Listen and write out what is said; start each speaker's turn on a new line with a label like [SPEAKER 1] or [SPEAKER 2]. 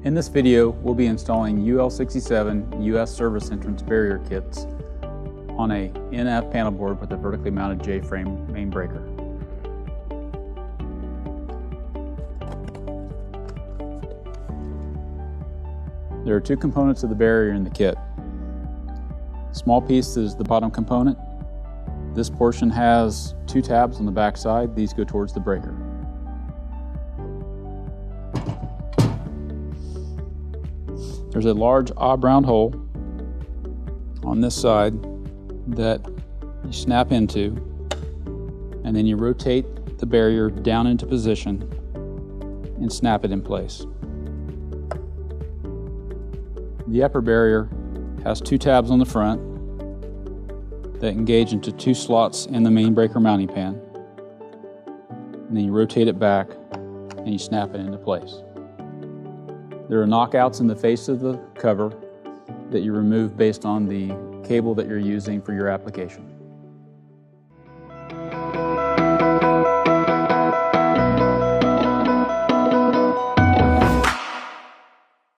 [SPEAKER 1] In this video, we'll be installing UL67 US service entrance barrier kits on a NF panel board with a vertically mounted J-frame main breaker. There are two components of the barrier in the kit. Small piece is the bottom component. This portion has two tabs on the back side. These go towards the breaker. There's a large odd round hole on this side that you snap into, and then you rotate the barrier down into position and snap it in place. The upper barrier has two tabs on the front that engage into two slots in the main breaker mounting pan, and then you rotate it back and you snap it into place. There are knockouts in the face of the cover that you remove based on the cable that you're using for your application.